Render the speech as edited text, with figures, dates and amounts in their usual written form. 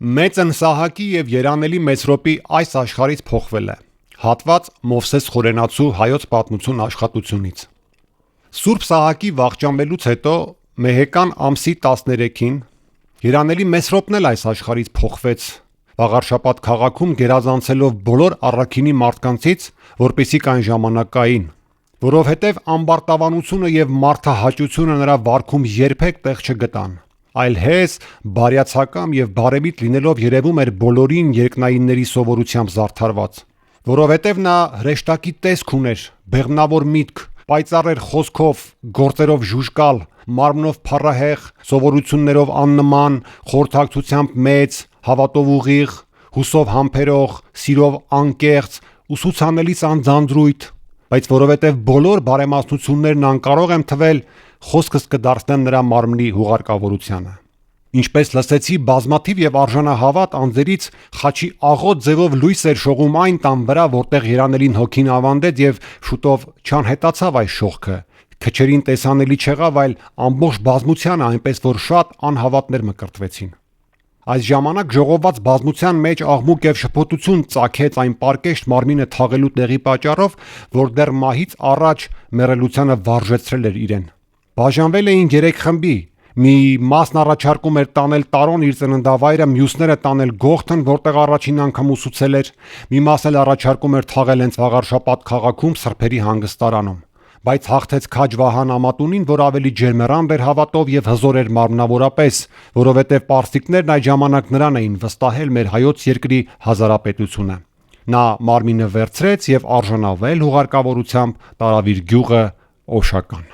Մեծն Սահակի և երանելի Մեսրոպի այս աշխարհից փոխվել է։ Հատված Մովսես Խորենացու հայոց պատմություն աշխատությունից։ Սուրբ Սահակի վախճանվելուց հետո Մեհեկան ամսի 13-ին երանելի Մեսրոպն էլ այս աշխարհից փոխվեց Վաղարշապատ քաղաքում գերազանցելով բոլոր առաքինի մարդկանցից, որպեսզի կայն ժամանակ կային, որովհետև ամբարտավանությունը և մարդահաճությունը նրա վարքում երբեք տեղ չգտան, այլ հես, բարյացակամ և բարևիտ լինելով երևում էր բոլորին երկնայինների սովորությամբ զարդարված, որովհետև նա հրեշտակի տեսք ուներ, բեղմնավոր միտք, պայծառ էր խոսքով, գործերով ժուժկալ, մարմնով փառահեղ, սովորություններով աննման, խորհրդակցությամբ մեծ, հավատով ուղիղ, հուսով համբերող, սիրով անկեղծ, ուսուցանելիս անձանձրույթ, բայց որովհետև բոլոր բարեմասնություններն անկարող եմ թվել, խոսքս կդարձնեմ նրա մարմնի հուղարկավորությանը։ Ինչպես լսեցի բազմաթիվ և արժանահավատ անձերից խաչի աղոտ ձևով լույս էր շողում այն տան վրա, որտեղ երանելին հոգին ավանդեց և շուտով չանհետացավ այս շողքը, քչերին տեսանելի չեղավ, այլ ամբողջ բազմությանը, այնպես որ շատ անհավատներ մկրտվեցին։ Այս ժամանակ ժողոված բազմության մեջ աղմուկ և շփոթություն ծագեց այն պարկեշտ մարմինը թաղելու տեղի պատճառով, որ դեռ մահից առաջ մեռելությանը վարժեցրել էր իրեն։ Բաժանվել էին 3 խմբի, մի մասն առաջարկում էր տանել Տարոն իր ծննդավայրը, մյուսները տանել Գողթն, որտեղ առաջին անգամ ուսուցել էր, մի մաս էլ առաջարկում էր թաղել հենց Վաղարշապատ քաղաքում սրբերի հանգստարանում, բայց հաղթեց քաջ Վահան Ամատունին, որ ավելի ջերմեռանդ էր հավատով և հզոր էր մարմնավորապես, որովհետև պարսիկներն այդ ժամանակ նրան էին վստահել մեր հայոց երկրի հազարապետությունը։ Նա մարմինը վերցրեց և արժանավել հուղարկավորությամբ տարավ իր գյուղը Օշական։